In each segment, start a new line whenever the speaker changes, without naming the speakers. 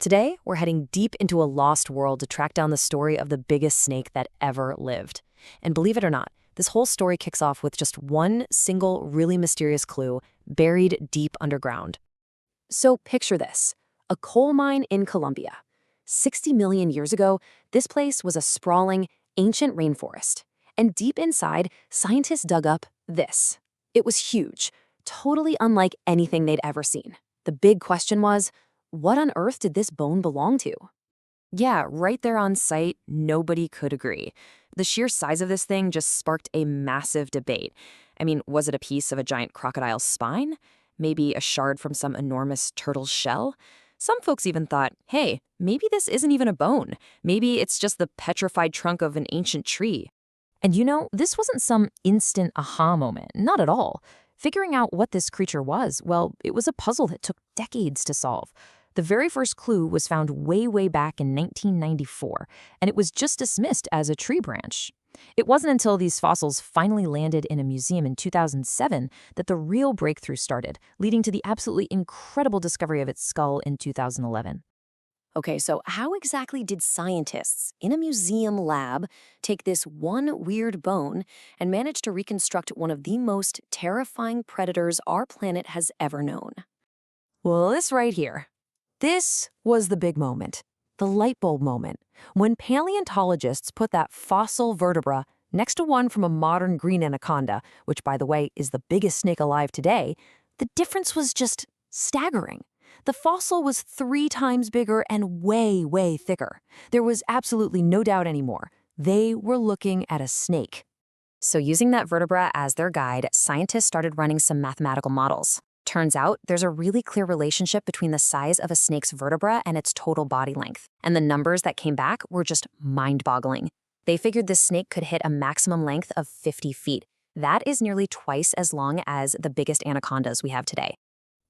Today, we're heading deep into a lost world to track down the story of the biggest snake that ever lived. And believe it or not, this whole story kicks off with just one single really mysterious clue buried deep underground. So picture this, a coal mine in Colombia. 60 million years ago, this place was a sprawling, ancient rainforest. And deep inside, scientists dug up this. It was huge, totally unlike anything they'd ever seen. The big question was, what on earth did this bone belong to? Yeah, right there on site, nobody could agree. The sheer size of this thing just sparked a massive debate. I mean, was it a piece of a giant crocodile's spine? Maybe a shard from some enormous turtle's shell? Some folks even thought, hey, maybe this isn't even a bone. Maybe it's just the petrified trunk of an ancient tree. And this wasn't some instant aha moment, not at all. Figuring out what this creature was, well, it was a puzzle that took decades to solve. The very first clue was found way back in 1994, and it was just dismissed as a tree branch. It wasn't until these fossils finally landed in a museum in 2007 that the real breakthrough started, leading to the absolutely incredible discovery of its skull in 2011. Okay, so how exactly did scientists in a museum lab take this one weird bone and manage to reconstruct one of the most terrifying predators our planet has ever known? Well, this right here. This was the big moment, the light bulb moment, when paleontologists put that fossil vertebra next to one from a modern green anaconda, which, by the way, is the biggest snake alive today. The difference was just staggering. The fossil was 3 times bigger and way thicker. There was absolutely no doubt anymore. They were looking at a snake. So using that vertebra as their guide, scientists started running some mathematical models. Turns out there's a really clear relationship between the size of a snake's vertebra and its total body length. And the numbers that came back were just mind-boggling. They figured this snake could hit a maximum length of 50 feet. That is nearly twice as long as the biggest anacondas we have today.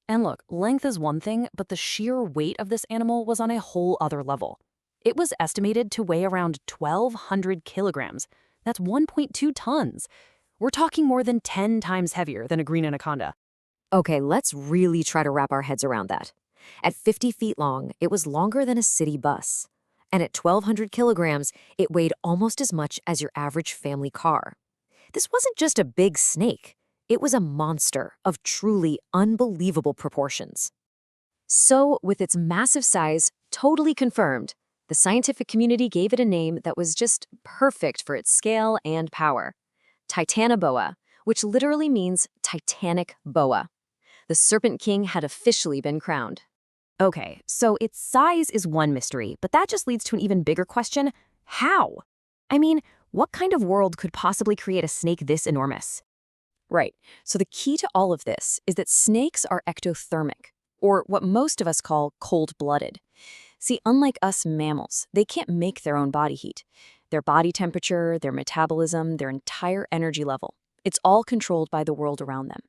And look, length is one thing, but the sheer weight of this animal was on a whole other level. It was estimated to weigh around 1,200 kilograms. That's 1.2 tons. We're talking more than 10 times heavier than a green anaconda. Okay, let's really try to wrap our heads around that. At 50 feet long, it was longer than a city bus. And at 1,200 kilograms, it weighed almost as much as your average family car. This wasn't just a big snake. It was a monster of truly unbelievable proportions. So, with its massive size totally confirmed, the scientific community gave it a name that was just perfect for its scale and power. Titanoboa, which literally means Titanic boa. The Serpent King had officially been crowned. Okay, so its size is one mystery, but that just leads to an even bigger question. How? I mean, what kind of world could possibly create a snake this enormous? Right, so the key to all of this is that snakes are ectothermic, or what most of us call cold-blooded. See, unlike us mammals, they can't make their own body heat. Their body temperature, their metabolism, their entire energy level, it's all controlled by the world around them.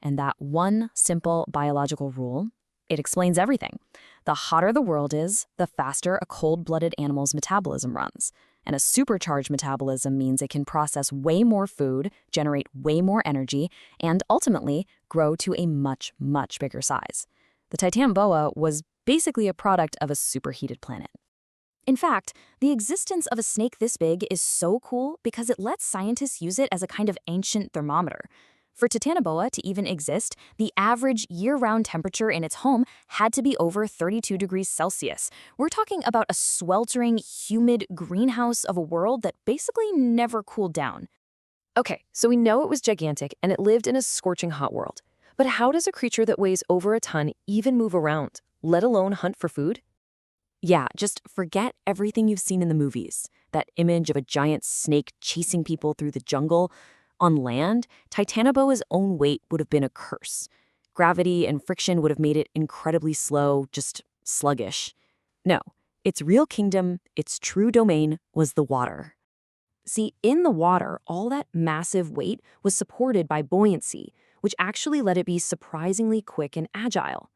And that one simple biological rule, it explains everything. The hotter the world is, the faster a cold-blooded animal's metabolism runs. And a supercharged metabolism means it can process way more food, generate way more energy, and ultimately grow to a much bigger size. The Titanoboa was basically a product of a superheated planet. In fact, the existence of a snake this big is so cool because it lets scientists use it as a kind of ancient thermometer. For Titanoboa to even exist, the average year-round temperature in its home had to be over 32 degrees Celsius. We're talking about a sweltering, humid greenhouse of a world that basically never cooled down. Okay, so we know it was gigantic and it lived in a scorching hot world. But how does a creature that weighs over a ton even move around, let alone hunt for food? Yeah, just forget everything you've seen in the movies. That image of a giant snake chasing people through the jungle. On land, Titanoboa's own weight would have been a curse. Gravity and friction would have made it incredibly slow, just sluggish. No, its real kingdom, its true domain, was the water. See, in the water, all that massive weight was supported by buoyancy, which actually let it be surprisingly quick and agile.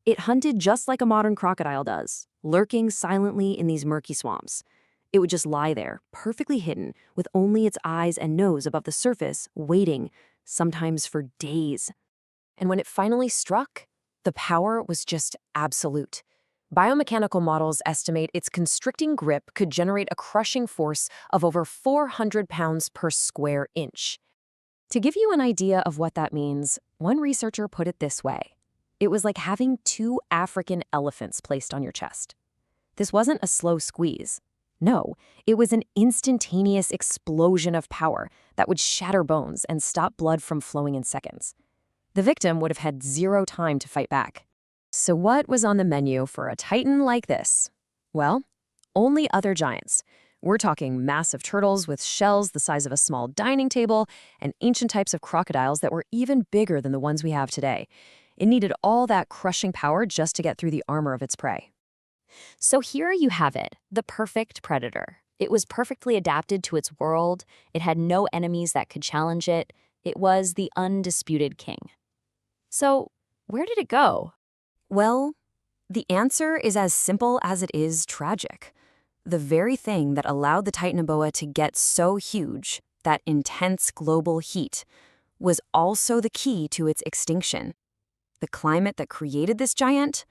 It hunted just like a modern crocodile does, lurking silently in these murky swamps. It would just lie there, perfectly hidden, with only its eyes and nose above the surface, waiting, sometimes for days. And when it finally struck, the power was just absolute. Biomechanical models estimate its constricting grip could generate a crushing force of over 400 pounds per square inch. To give you an idea of what that means, one researcher put it this way. It was like having two African elephants placed on your chest. This wasn't a slow squeeze. No, it was an instantaneous explosion of power that would shatter bones and stop blood from flowing in seconds. The victim would have had zero time to fight back. So what was on the menu for a titan like this? Well, only other giants. We're talking massive turtles with shells the size of a small dining table and ancient types of crocodiles that were even bigger than the ones we have today. It needed all that crushing power just to get through the armor of its prey.
So here you have it, the perfect predator. It was perfectly adapted to its world. It had no enemies that could challenge it. It was the undisputed king. So where did it go?
Well, the answer is as simple as it is tragic. The very thing that allowed the Titanoboa to get so huge, that intense global heat, was also the key to its extinction. The climate that created this giant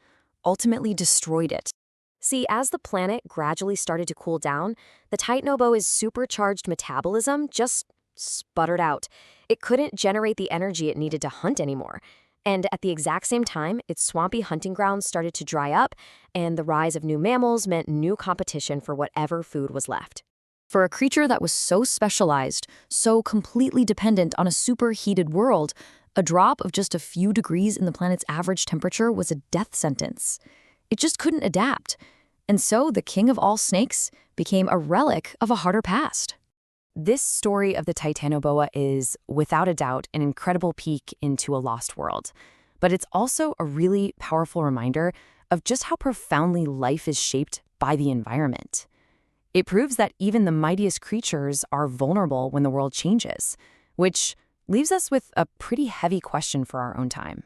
ultimately destroyed it. See, as the planet gradually started to cool down, the Titanoboa's supercharged metabolism just sputtered out. It couldn't generate the energy it needed to hunt anymore. And at the exact same time, its swampy hunting grounds started to dry up, and the rise of new mammals meant new competition for whatever food was left. For a creature that was so specialized, so completely dependent on a superheated world, a drop of just a few degrees in the planet's average temperature was a death sentence. It just couldn't adapt. And so the king of all snakes became a relic of a harder past. This story of the Titanoboa is, without a doubt, an incredible peek into a lost world. But it's also a really powerful reminder of just how profoundly life is shaped by the environment. It proves that even the mightiest creatures are vulnerable when the world changes, which leaves us with a pretty heavy question for our own time.